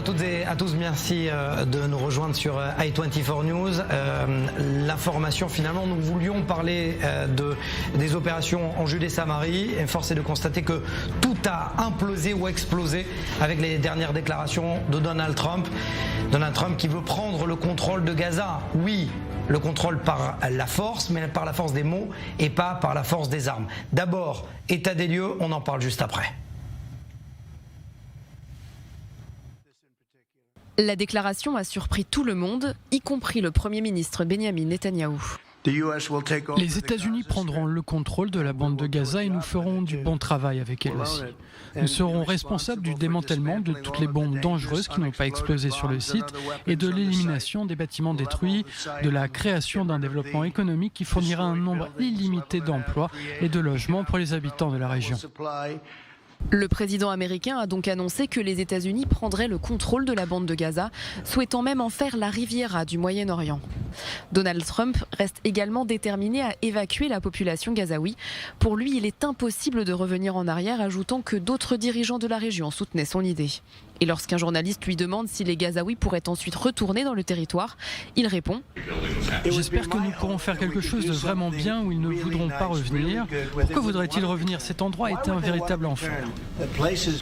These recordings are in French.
toutes et à tous, merci de nous rejoindre sur i24 News. L'information, finalement, nous voulions parler des opérations en Judée-Samarie et force est de constater que tout a implosé ou explosé avec les dernières déclarations de Donald Trump. Donald Trump qui veut prendre le contrôle de Gaza. Oui, le contrôle par la force, mais par la force des mots et pas par la force des armes. D'abord, état des lieux, on en parle juste après. La déclaration a surpris tout le monde, y compris le Premier ministre Benjamin Netanyahou. Les États-Unis prendront le contrôle de la bande de Gaza et nous ferons du bon travail avec elle aussi. Nous serons responsables du démantèlement de toutes les bombes dangereuses qui n'ont pas explosé sur le site et de l'élimination des bâtiments détruits, de la création d'un développement économique qui fournira un nombre illimité d'emplois et de logements pour les habitants de la région. Le président américain a donc annoncé que les États-Unis prendraient le contrôle de la bande de Gaza, souhaitant même en faire la Riviera du Moyen-Orient. Donald Trump reste également déterminé à évacuer la population gazaoui. Pour lui, il est impossible de revenir en arrière, ajoutant que d'autres dirigeants de la région soutenaient son idée. Et lorsqu'un journaliste lui demande si les Gazaouis pourraient ensuite retourner dans le territoire, il répond « J'espère que nous pourrons faire quelque chose de vraiment bien où ils ne voudront pas revenir. Pourquoi voudraient-ils revenir? Cet endroit était un véritable enfer. »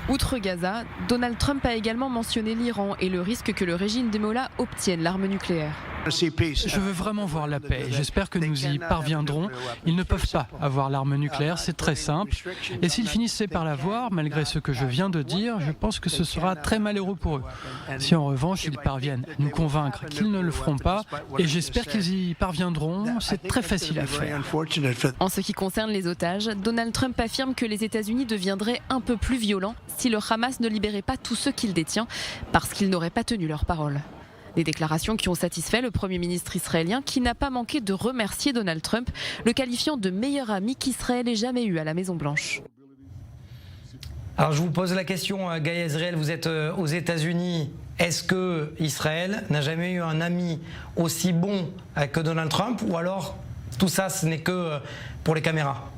Outre Gaza, Donald Trump a également mentionné l'Iran et le risque que le régime des Mollahs obtienne l'arme nucléaire. Je veux vraiment voir la paix. J'espère que nous y parviendrons. Ils ne peuvent pas avoir l'arme nucléaire, c'est très simple. Et s'ils finissaient par l'avoir, malgré ce que je viens de dire, je pense que ce sera très malheureux pour eux. Si en revanche ils parviennent à nous convaincre qu'ils ne le feront pas, et j'espère qu'ils y parviendront, c'est très facile à faire. En ce qui concerne les otages, Donald Trump affirme que les États-Unis deviendraient un peu plus violents si le Hamas ne libérait pas tous ceux qu'il détient, parce qu'ils n'auraient pas tenu leur parole. Des déclarations qui ont satisfait le Premier ministre israélien qui n'a pas manqué de remercier Donald Trump, le qualifiant de meilleur ami qu'Israël ait jamais eu à la Maison-Blanche. Alors je vous pose la question, Guy Ezriel, vous êtes aux États-Unis. Est-ce que Israël n'a jamais eu un ami aussi bon que Donald Trump, ou alors tout ça ce n'est que pour les caméras?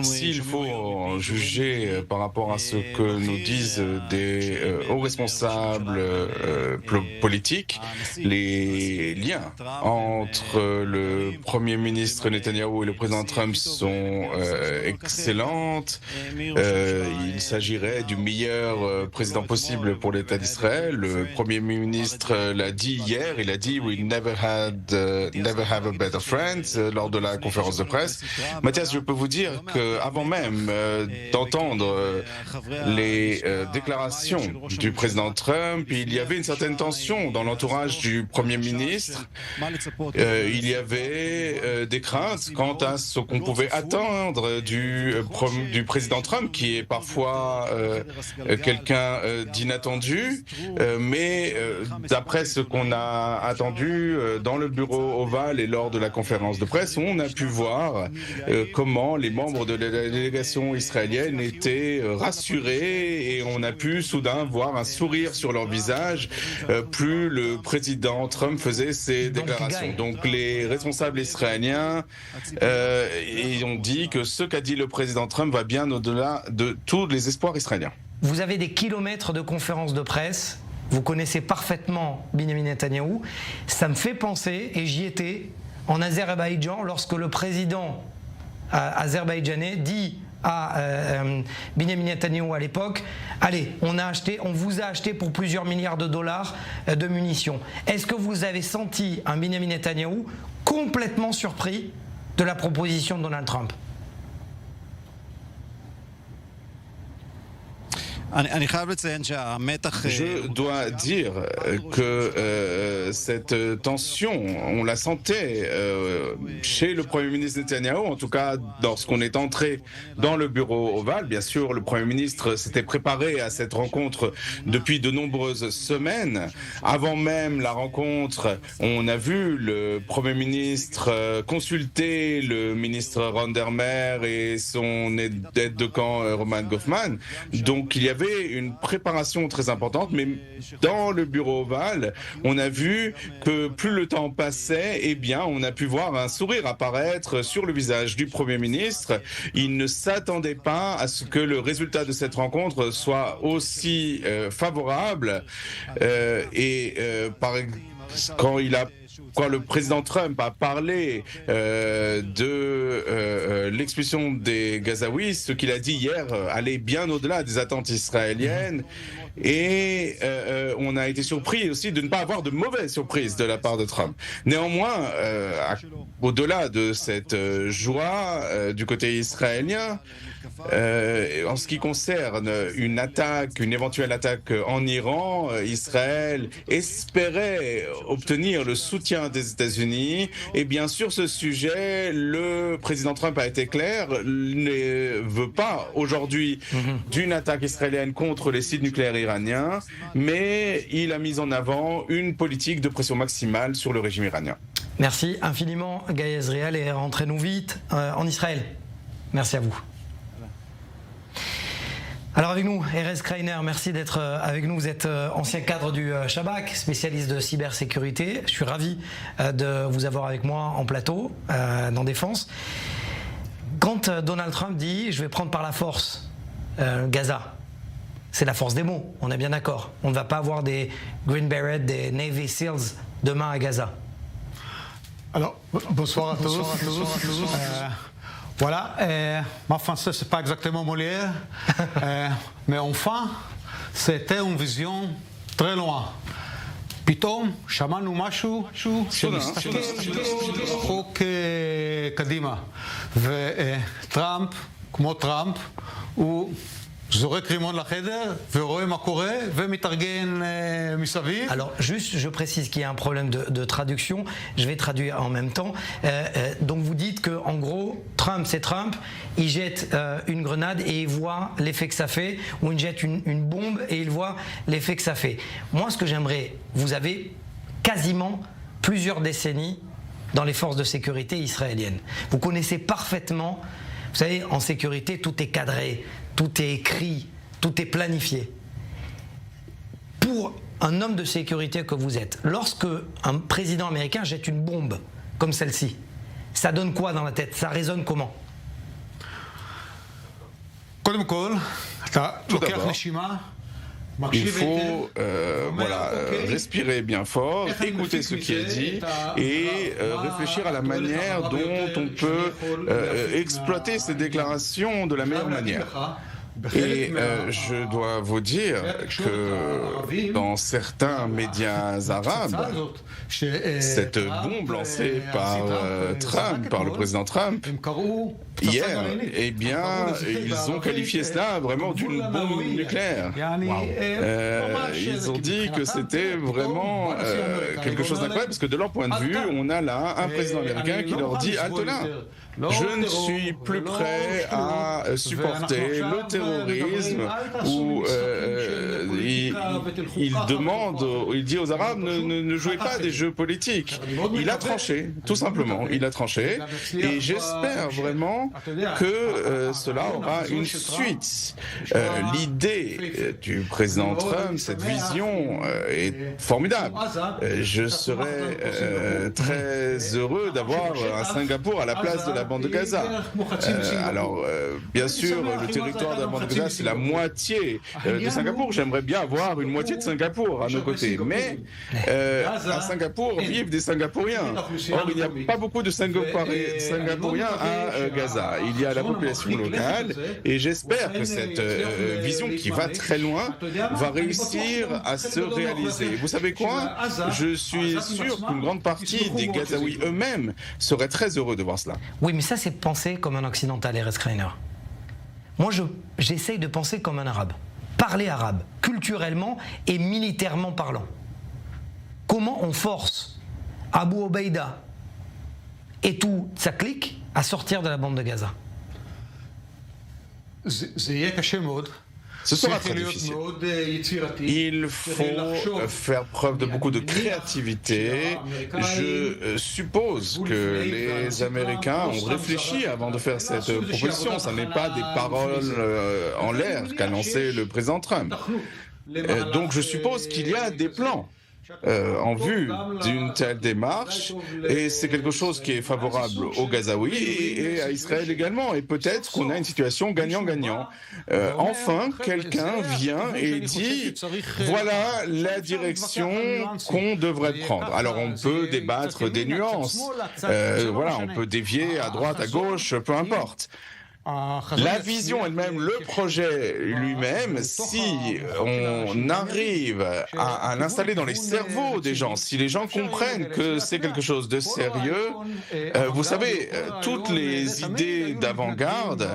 S'il faut juger par rapport à ce que nous disent des hauts responsables politiques, les liens entre le Premier ministre Netanyahou et le président Trump sont excellents. Il s'agirait du meilleur président possible pour l'État d'Israël. Le Premier ministre l'a dit hier, il a dit « We never have a better friend » lors de la conférence de presse. Mathias, je peux vous dire qu'avant même d'entendre les déclarations du président Trump, il y avait une certaine tension dans l'entourage du Premier ministre. Il y avait des craintes quant à ce qu'on pouvait attendre du président Trump, qui est parfois quelqu'un d'inattendu, mais d'après ce qu'on a attendu dans le bureau ovale et lors de la conférence de presse, on a pu voir comment les membres de la délégation israélienne étaient rassurés et on a pu soudain voir un sourire sur leur visage plus le président Trump faisait ses déclarations. Donc les responsables israéliens ont dit que ce qu'a dit le président Trump va bien au-delà de tous les espoirs israéliens. Vous avez des kilomètres de conférences de presse, vous connaissez parfaitement Benjamin Netanyahou. Ça me fait penser, et j'y étais, en Azerbaïdjan, lorsque le président azerbaïdjanais dit à Benjamin Netanyahou à l'époque, allez, on vous a acheté pour plusieurs milliards de dollars de munitions. Est-ce que vous avez senti un Benjamin Netanyahou complètement surpris de la proposition de Donald Trump? Je dois dire que cette tension, on la sentait chez le Premier ministre Netanyahou, en tout cas lorsqu'on est entré dans le bureau ovale. Bien sûr, le Premier ministre s'était préparé à cette rencontre depuis de nombreuses semaines. Avant même la rencontre, on a vu le Premier ministre consulter le ministre Ron Dermer et son aide de camp Roman Goffman. Donc il y avait avait une préparation très importante, mais dans le bureau ovale, on a vu que plus le temps passait, eh bien, on a pu voir un sourire apparaître sur le visage du Premier ministre. Il ne s'attendait pas à ce que le résultat de cette rencontre soit aussi favorable. Quand le président Trump a parlé de l'expulsion des Gazaouis, ce qu'il a dit hier allait bien au-delà des attentes israéliennes. Et on a été surpris aussi de ne pas avoir de mauvaises surprises de la part de Trump. Néanmoins, au-delà de cette joie du côté israélien, en ce qui concerne une éventuelle attaque en Iran, Israël espérait obtenir le soutien des États-Unis. Et bien sûr, ce sujet, le président Trump a été clair, ne veut pas aujourd'hui d'une attaque israélienne contre les sites nucléaires iraniens, mais il a mis en avant une politique de pression maximale sur le régime iranien. Merci infiniment, Guy Ezriel, et rentrez-nous vite en Israël. Merci à vous. Alors avec nous, Erez Kreiner, merci d'être avec nous. Vous êtes ancien cadre du Shabak, spécialiste de cybersécurité. Je suis ravi de vous avoir avec moi en plateau, dans Défense. Quand Donald Trump dit « je vais prendre par la force Gaza », c'est la force des mots, on est bien d'accord. On ne va pas avoir des Green Beret, des Navy Seals demain à Gaza. Alors, bonsoir à tous. Voilà, mon français, c'est pas exactement Molière, mais enfin, c'était une vision très loin. פתאום שמענו משהו שמסתכל רחוק קדימה. וטראמפ, כמו טראמפ, הוא זורק רימון לחדר ורואה מה קורה ומתארגן מסביב. Alors juste, je précise qu'il y a un problème de traduction. Je vais traduire en même temps. Donc vous dites que en gros, Trump c'est Trump. Il jette une grenade et il voit l'effet que ça fait, ou il jette une bombe et il voit l'effet que ça fait. Moi, ce que j'aimerais, vous avez quasiment plusieurs décennies dans les forces de sécurité israéliennes. Vous connaissez parfaitement. Vous savez, en sécurité, tout est cadré, tout est écrit, tout est planifié. Pour un homme de sécurité que vous êtes, lorsque un président américain jette une bombe comme celle-ci, ça donne quoi dans la tête? Ça résonne comment? קודם כל, אתה לוקח נשימה. Il faut respirer bien fort, écouter ce qui est dit et réfléchir à la manière dont on peut exploiter ces déclarations de la meilleure manière. Et je dois vous dire que dans certains médias arabes, cette bombe lancée par Trump, par le président Trump, hier, eh bien, ils ont qualifié cela vraiment d'une bombe nucléaire. Ils ont dit que c'était vraiment quelque chose d'incroyable, parce que de leur point de vue, on a là un président américain qui leur dit « Halte là !» Je ne suis plus prêt à supporter le terrorisme où il dit aux Arabes ne jouez pas des jeux politiques. Il a tranché, tout simplement, il a tranché. Et j'espère vraiment que cela aura une suite. L'idée du président Trump, cette vision est formidable. Je serais très heureux d'avoir un Singapour à la place de la bande de Gaza. Bien sûr, le territoire de la bande de Gaza, c'est la moitié de Singapour. J'aimerais bien avoir une moitié de Singapour à nos côtés. Mais à Singapour vivent des Singapouriens. Or, il n'y a pas beaucoup de Singapouriens à Gaza. Il y a la population locale et j'espère que cette vision qui va très loin va réussir à se réaliser. Vous savez quoi? Je suis sûr qu'une grande partie des Gazaouis eux-mêmes seraient très heureux de voir cela. Oui, mais ça, c'est penser comme un occidental, Erez Kreiner. Moi, j'essaye de penser comme un arabe. Parler arabe, culturellement et militairement parlant. Comment on force Abu Obeida et tout sa clique à sortir de la bande de Gaza? זה יהיה קשה מאוד. Ce sera très difficile. Il faut faire preuve de beaucoup de créativité. Je suppose que les Américains ont réfléchi avant de faire cette proposition. Ce n'est pas des paroles en l'air qu'a lancé le président Trump. Donc je suppose qu'il y a des plans en vue d'une telle démarche, et c'est quelque chose qui est favorable aux Gazaouis et à Israël également, et peut-être qu'on a une situation gagnant-gagnant. Enfin, quelqu'un vient et dit voilà la direction qu'on devrait prendre. Alors on peut débattre des nuances, voilà, on peut dévier à droite, à gauche, peu importe. La vision elle-même, le projet lui-même, si on arrive à l'installer dans les cerveaux des gens, si les gens comprennent que c'est quelque chose de sérieux, vous savez, toutes les idées d'avant-garde,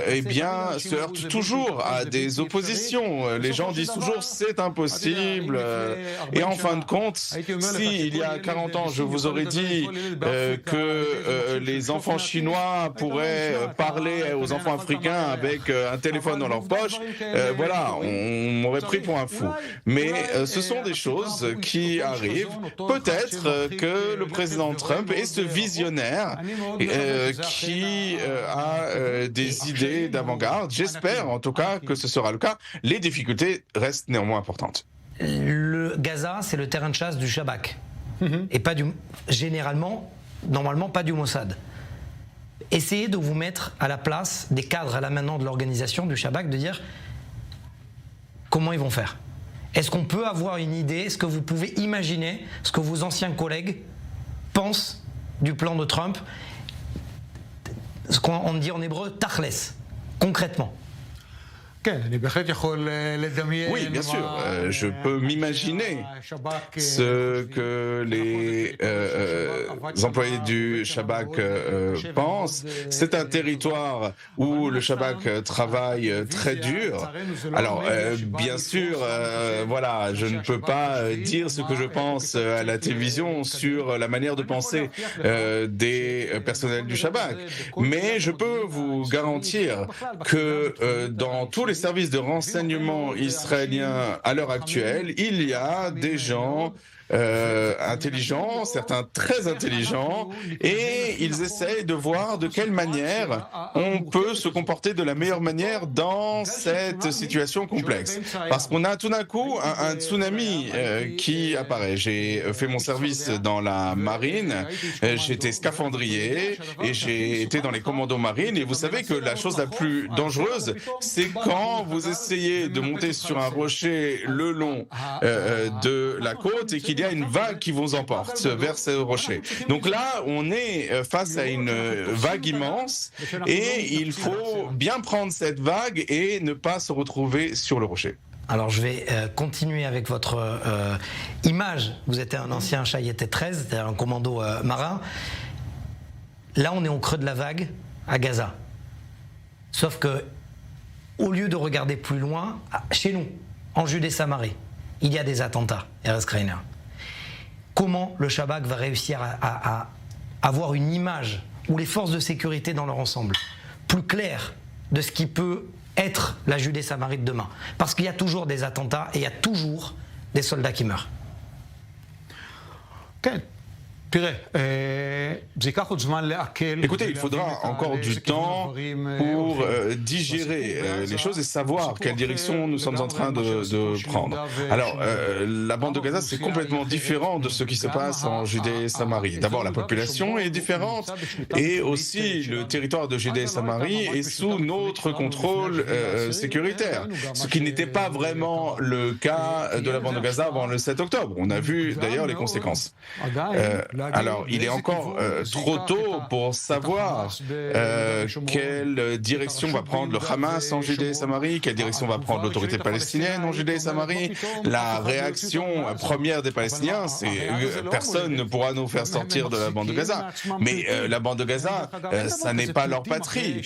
eh bien, se heurtent toujours à des oppositions. Les gens disent toujours c'est impossible. Et en fin de compte, s'il y a 40 ans, je vous aurais dit que les enfants chinois pourraient parler aux enfants africains avec un téléphone dans leur poche, voilà, on m'aurait pris pour un fou. Mais ce sont des choses qui arrivent. Peut-être que le président Trump est ce visionnaire qui a des idées d'avant-garde. J'espère en tout cas que ce sera le cas. Les difficultés restent néanmoins importantes. Le Gaza, c'est le terrain de chasse du Shabak. Et pas normalement pas du Mossad. Essayez de vous mettre à la place des cadres là maintenant de l'organisation du Shabak, de dire comment ils vont faire. Est-ce qu'on peut avoir une idée, est-ce que vous pouvez imaginer ce que vos anciens collègues pensent du plan de Trump, ce qu'on dit en hébreu, tachles, concrètement? Oui, bien sûr, je peux m'imaginer ce que les employés du Shabak pensent. C'est un territoire où le Shabak travaille très dur. Alors, bien sûr, voilà, je ne peux pas dire ce que je pense à la télévision sur la manière de penser des personnels du Shabak, mais je peux vous garantir que dans tous les services de renseignement israéliens à l'heure actuelle, il y a des gens intelligents, certains très intelligents, et ils essayent de voir de quelle manière on peut se comporter de la meilleure manière dans cette situation complexe. Parce qu'on a tout d'un coup un tsunami qui apparaît. J'ai fait mon service dans la marine, j'étais scaphandrier et j'ai été dans les commandos marines, et vous savez que la chose la plus dangereuse, c'est quand vous essayez de monter sur un rocher le long de la côte et qu'il y a une vague qui vous emporte vers ce rocher. Donc là, on est face à une vague immense et il faut bien prendre cette vague et ne pas se retrouver sur le rocher. Alors je vais continuer avec votre image. Vous êtes un ancien Chayeté 13, c'est-à-dire un commando marin. Là, on est au creux de la vague à Gaza. Sauf que, au lieu de regarder plus loin, chez nous, en Judée-Samarie, il y a des attentats, Erez Kreiner. Comment le Shabak va réussir à avoir une image, ou les forces de sécurité dans leur ensemble, plus claire de ce qui peut être la Judée-Samarie de demain? Parce qu'il y a toujours des attentats et il y a toujours des soldats qui meurent. Écoutez, il faudra encore du temps pour digérer les choses et savoir quelle direction nous sommes en train de prendre. Alors, la bande de Gaza, c'est complètement différent de ce qui se passe en Judée et Samarie. D'abord, la population est différente et aussi le territoire de Judée et Samarie est sous notre contrôle sécuritaire, ce qui n'était pas vraiment le cas de la bande de Gaza avant le 7 octobre. On a vu d'ailleurs les conséquences. Alors, il est encore trop tôt pour savoir quelle direction va prendre le Hamas en Judée et Samarie, quelle direction va prendre l'autorité palestinienne en Judée et Samarie. La réaction première des Palestiniens, c'est personne ne pourra nous faire sortir de la bande de Gaza. Mais la bande de Gaza, ça n'est pas leur patrie.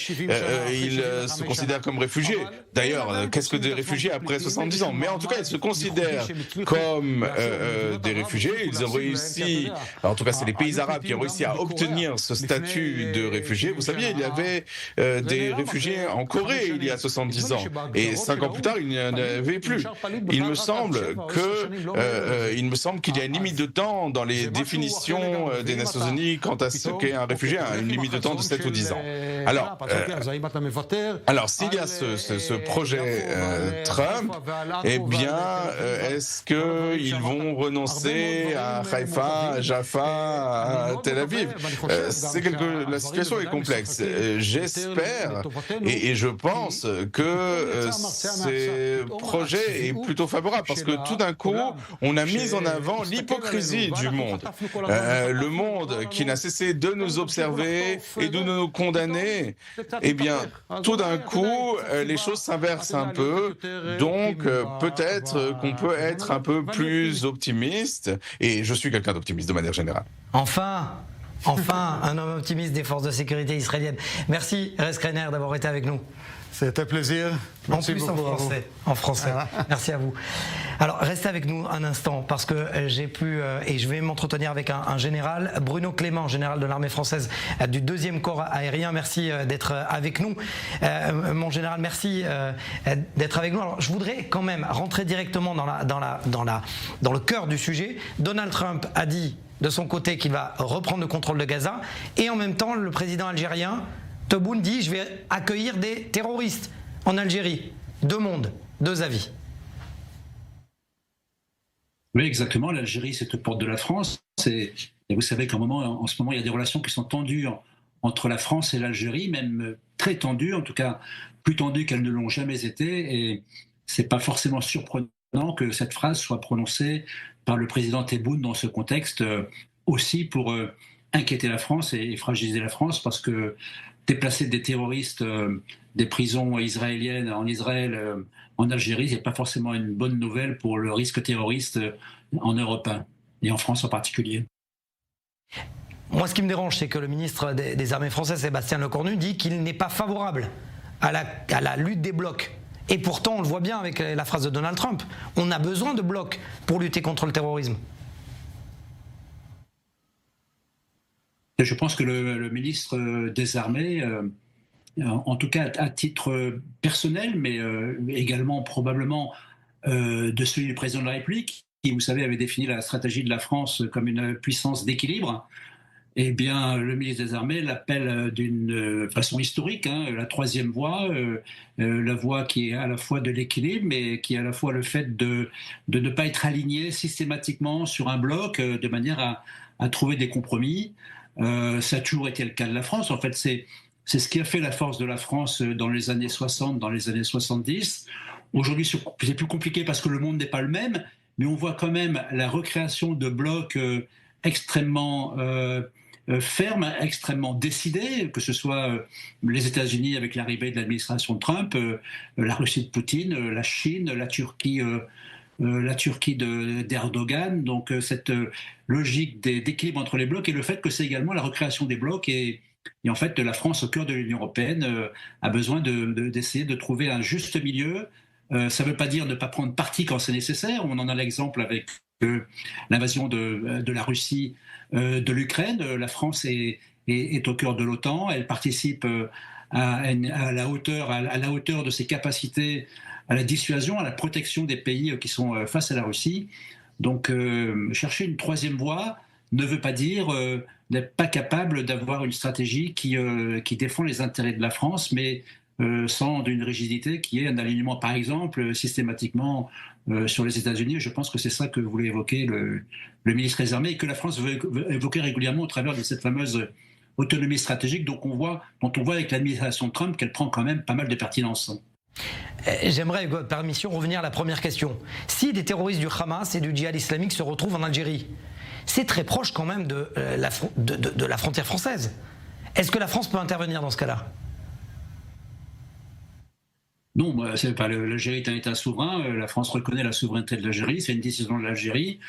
Ils se considèrent comme réfugiés. D'ailleurs, qu'est-ce que des réfugiés après 70 ans? Mais en tout cas, ils se considèrent comme des réfugiés. Ils ont réussi, en tout tout cas c'est les pays arabes qui ont réussi à obtenir ce statut de réfugié. Vous saviez, il y avait des réfugiés en Corée il y a 70 ans, et 5 ans plus tard, il n'y en avait plus. Il me semble qu'il y a une limite de temps dans les définitions des Nations Unies quant à ce qu'est un réfugié, une limite de temps de 7 ou 10 ans. Alors s'il y a ce projet Trump, eh bien, est-ce qu'ils vont renoncer à Haïfa, à Jaffa, à Tel Aviv? La situation est complexe. J'espère et je pense que ce projet est plutôt favorable, parce que tout d'un coup, on a mis en avant l'hypocrisie du monde. Le monde qui n'a cessé de nous observer et de nous condamner, eh bien, tout d'un coup, les choses s'inversent un peu. Donc, peut-être qu'on peut être un peu plus optimiste, et je suis quelqu'un d'optimiste de manière générale. Enfin, un homme optimiste des forces de sécurité israéliennes. Merci, Erez Krenner, d'avoir été avec nous. C'était un plaisir. Merci en plus beaucoup, en français. Merci à vous. Alors, restez avec nous un instant, parce que j'ai pu, et je vais m'entretenir avec un général, Bruno Clément, général de l'armée française du 2e corps aérien. Merci d'être avec nous. Mon général, merci d'être avec nous. Alors, je voudrais quand même rentrer directement dans le cœur du sujet. Donald Trump a dit de son côté qu'il va reprendre le contrôle de Gaza, et en même temps, le président algérien Tebboune dit: je vais accueillir des terroristes en Algérie. Deux mondes, deux avis. Oui, exactement. L'Algérie, c'est aux portes de la France. Et vous savez qu'en ce moment, il y a des relations qui sont tendues entre la France et l'Algérie, même très tendues, en tout cas plus tendues qu'elles ne l'ont jamais été. Et c'est pas forcément surprenant que cette phrase soit prononcée par le président Tebboune dans ce contexte, aussi pour inquiéter la France et fragiliser la France, parce que déplacer des terroristes des prisons israéliennes en Israël, en Algérie, c'est pas forcément une bonne nouvelle pour le risque terroriste en Europe et en France en particulier. Moi, ce qui me dérange, c'est que le ministre des Armées françaises, Sébastien Lecornu, dit qu'il n'est pas favorable à la lutte des blocs. Et pourtant, on le voit bien avec la phrase de Donald Trump, on a besoin de blocs pour lutter contre le terrorisme. Je pense que le ministre des Armées, en tout cas à titre personnel, mais également probablement de celui du président de la République, qui, vous savez, avait défini la stratégie de la France comme une puissance d'équilibre, eh bien, le ministre des Armées l'appelle d'une façon historique, la troisième voie, la voie qui est à la fois de l'équilibre, mais qui est à la fois le fait de ne pas être aligné systématiquement sur un bloc, de manière à trouver des compromis. Ça a toujours été le cas de la France. En fait, c'est ce qui a fait la force de la France dans les années 60, dans les années 70. Aujourd'hui, c'est plus compliqué parce que le monde n'est pas le même, mais on voit quand même la recréation de blocs extrêmement fermes, extrêmement décidés, que ce soit les États-Unis avec l'arrivée de l'administration Trump, la Russie de Poutine, la Chine, la Turquie d'Erdogan. Donc cette logique d'équilibre entre les blocs, et le fait que c'est également la recréation des blocs, et en fait la France, au cœur de l'Union européenne, a besoin d'essayer de trouver un juste milieu. Ça ne veut pas dire ne pas prendre parti quand c'est nécessaire. On en a l'exemple avec l'invasion de la Russie de l'Ukraine. La France est au cœur de l'OTAN. Elle participe à la hauteur de ses capacités à la dissuasion, à la protection des pays qui sont face à la Russie. Donc chercher une troisième voie ne veut pas dire n'être pas capable d'avoir une stratégie qui défend les intérêts de la France, mais sans d'une rigidité qui est un alignement, par exemple, systématiquement sur les États-Unis. Je pense que c'est ça que voulait évoquer le ministre des Armées, et que la France veut évoquer régulièrement au travers de cette fameuse autonomie stratégique dont on voit avec l'administration Trump qu'elle prend quand même pas mal de pertinence. J'aimerais, avec votre permission, revenir à la première question. Si des terroristes du Hamas et du djihad islamique se retrouvent en Algérie, c'est très proche quand même de la frontière française. Est-ce que la France peut intervenir dans ce cas-là ? Non, l'Algérie est un État souverain. La France reconnaît la souveraineté de l'Algérie. C'est une décision de l'Algérie.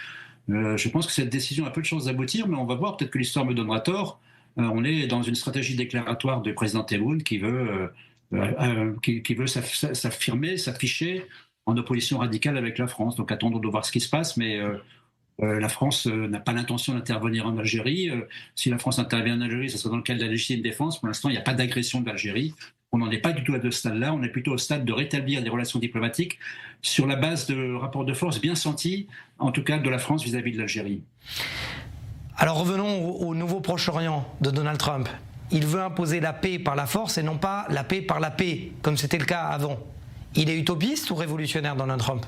Je pense que cette décision a peu de chances d'aboutir, mais on va voir. Peut-être que l'histoire me donnera tort. On est dans une stratégie déclaratoire du président Tebboune qui veut s'affirmer, s'afficher en opposition radicale avec la France. Donc attendons de voir ce qui se passe, mais La France n'a pas l'intention d'intervenir en Algérie. Si la France intervient en Algérie, ce sera dans le cadre de la légitime défense. Pour l'instant, il n'y a pas d'agression de l'Algérie. On n'en est pas du tout à ce stade-là. On est plutôt au stade de rétablir des relations diplomatiques sur la base de rapports de force bien sentis, en tout cas de la France vis-à-vis de l'Algérie. Alors revenons au nouveau Proche-Orient de Donald Trump. Il veut imposer la paix par la force et non pas la paix par la paix, comme c'était le cas avant. Il est utopiste ou révolutionnaire, Donald Trump ?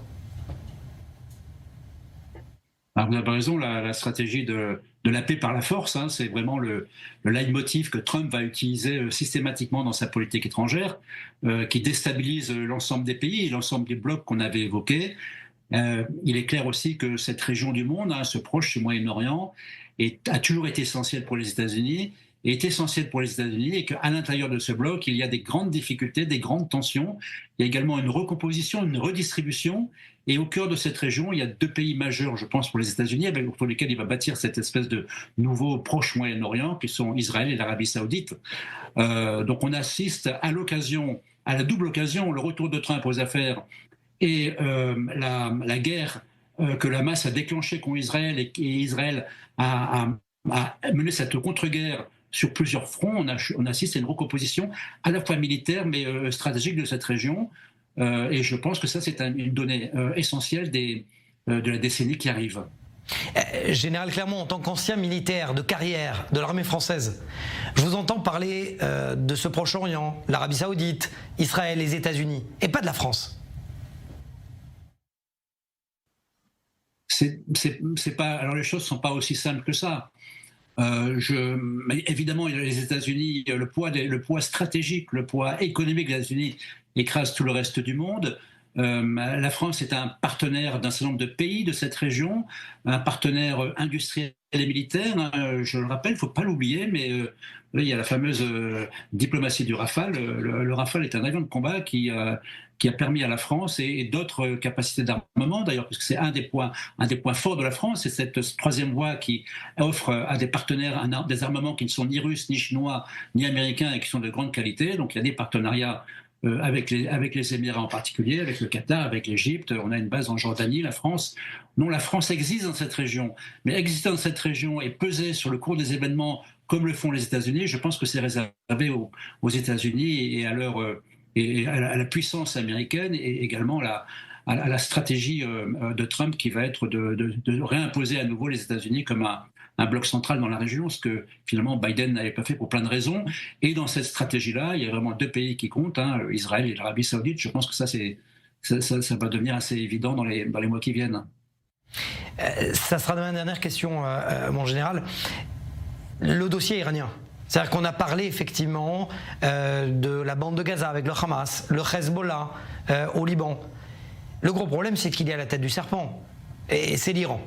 Alors vous avez raison, la stratégie de la paix par la force, hein, c'est vraiment le leitmotiv que Trump va utiliser systématiquement dans sa politique étrangère, qui déstabilise l'ensemble des pays et l'ensemble des blocs qu'on avait évoqués. Il est clair aussi que cette région du monde, hein, ce proche, ce Moyen-Orient, a toujours été essentielle pour les États-Unis, est essentielle pour les États-Unis, et qu'à l'intérieur de ce bloc, il y a des grandes difficultés, des grandes tensions. Il y a également une recomposition, une redistribution. Et au cœur de cette région, il y a deux pays majeurs, je pense, pour les États-Unis, pour lesquels il va bâtir cette espèce de nouveau proche Moyen-Orient, qui sont Israël et l'Arabie Saoudite. Donc on assiste à la double occasion, le retour de Trump aux affaires et la guerre que le Hamas a déclenchée contre Israël, et Israël a mené cette contre-guerre sur plusieurs fronts. On assiste à une recomposition à la fois militaire mais stratégique de cette région. Et je pense que ça, c'est une donnée essentielle de la décennie qui arrive. Général Clermont, en tant qu'ancien militaire de carrière de l'armée française, je vous entends parler de ce Proche-Orient, l'Arabie Saoudite, Israël, les États-Unis, et pas de la France. C'est pas, alors les choses ne sont pas aussi simples que ça. Mais évidemment, les États-Unis, le poids stratégique, le poids économique des États-Unis écrase tout le reste du monde. La France est un partenaire d'un certain nombre de pays de cette région, un partenaire industriel et militaire. Je le rappelle, il ne faut pas l'oublier, mais il y a la fameuse diplomatie du Rafale. Le Rafale est un avion de combat qui a permis à la France et d'autres capacités d'armement, d'ailleurs, parce que c'est un des points forts de la France, c'est cette troisième voie qui offre à des partenaires des armements qui ne sont ni russes, ni chinois, ni américains, et qui sont de grande qualité. Donc il y a des partenariats avec les Émirats en particulier, avec le Qatar, avec l'Égypte. On a une base en Jordanie. La France existe dans cette région, mais exister dans cette région et peser sur le cours des événements comme le font les États-Unis, je pense que c'est réservé aux États-Unis et à la puissance américaine, et également à la stratégie de Trump qui va être de réimposer à nouveau les États-Unis comme un bloc central dans la région, ce que finalement Biden n'avait pas fait pour plein de raisons. Et dans cette stratégie-là, il y a vraiment deux pays qui comptent, hein, Israël et l'Arabie Saoudite. Je pense que ça va devenir assez évident dans les mois qui viennent. Ça sera ma dernière question, mon général. Le dossier iranien. C'est-à-dire qu'on a parlé effectivement de la bande de Gaza avec le Hamas, le Hezbollah au Liban. Le gros problème, c'est qu'il est à la tête du serpent. Et c'est l'Iran.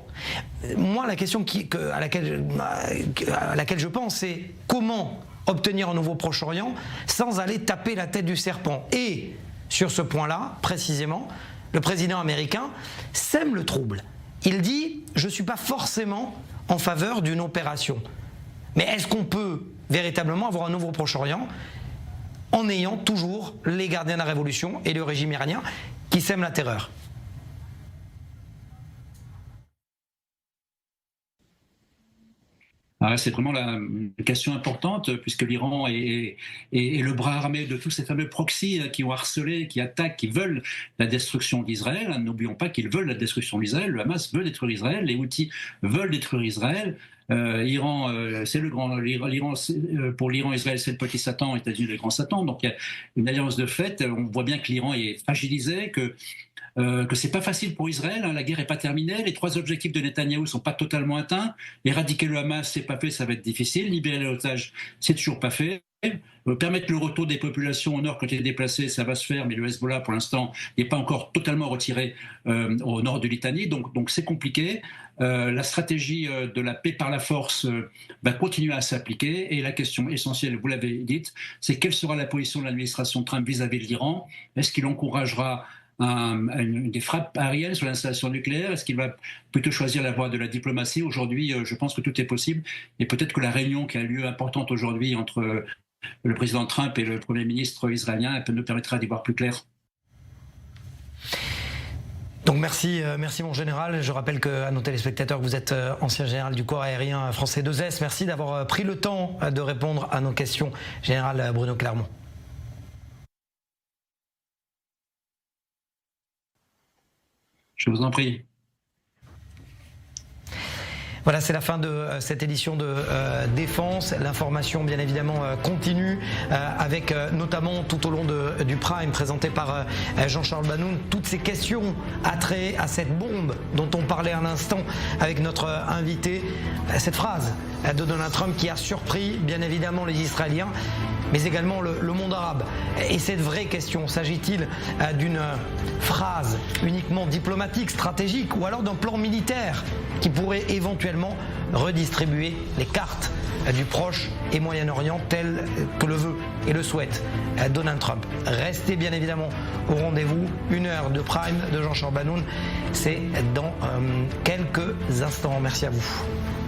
Moi, la question à laquelle je pense, c'est comment obtenir un nouveau Proche-Orient sans aller taper la tête du serpent. Et sur ce point-là, précisément, le président américain sème le trouble. Il dit « je ne suis pas forcément en faveur d'une opération ». Mais est-ce qu'on peut véritablement avoir un nouveau Proche-Orient en ayant toujours les gardiens de la révolution et le régime iranien qui sèment la terreur ? C'est vraiment une question importante, puisque l'Iran est le bras armé de tous ces fameux proxys qui ont harcelé, qui attaquent, qui veulent la destruction d'Israël. N'oublions pas qu'ils veulent la destruction d'Israël. Le Hamas veut détruire Israël, les Houthis veulent détruire Israël. C'est le grand. Pour l'Iran, Israël, c'est le petit Satan, les États-Unis, le grand Satan. Donc il y a une alliance de fait. On voit bien que l'Iran est fragilisé, que c'est pas facile pour Israël, hein, la guerre est pas terminée, les trois objectifs de Netanyahou sont pas totalement atteints, éradiquer le Hamas, c'est pas fait, ça va être difficile, libérer les otages, c'est toujours pas fait, permettre le retour des populations au nord quand il est déplacé, ça va se faire, mais le Hezbollah pour l'instant n'est pas encore totalement retiré au nord de Litanie, donc c'est compliqué. La stratégie de la paix par la force va continuer à s'appliquer, et la question essentielle, vous l'avez dite, c'est quelle sera la position de l'administration Trump vis-à-vis de l'Iran. Est-ce qu'il encouragera des frappes aériennes sur l'installation nucléaire? Est-ce qu'il va plutôt choisir la voie de la diplomatie? Aujourd'hui, je pense que tout est possible, et peut-être que la réunion qui a lieu importante aujourd'hui entre le président Trump et le Premier ministre israélien nous permettra d'y voir plus clair. Donc merci mon général. Je rappelle à nos téléspectateurs que vous êtes ancien général du corps aérien français 2S. Merci d'avoir pris le temps de répondre à nos questions. Général Bruno Clermont. Je vous en prie. Voilà, c'est la fin de cette édition de Défense. L'information, bien évidemment, continue avec notamment tout au long du Prime présenté par Jean-Charles Banoun, toutes ces questions attrées à cette bombe dont on parlait un instant avec notre invité. Cette phrase de Donald Trump qui a surpris, bien évidemment, les Israéliens, mais également le monde arabe. Et cette vraie question, s'agit-il d'une phrase uniquement diplomatique, stratégique, ou alors d'un plan militaire qui pourrait éventuellement redistribuer les cartes du Proche et Moyen-Orient tel que le veut et le souhaite Donald Trump. Restez bien évidemment au rendez-vous. 1 heure de Prime de Jean-Charles Banoun, c'est dans quelques instants. Merci à vous.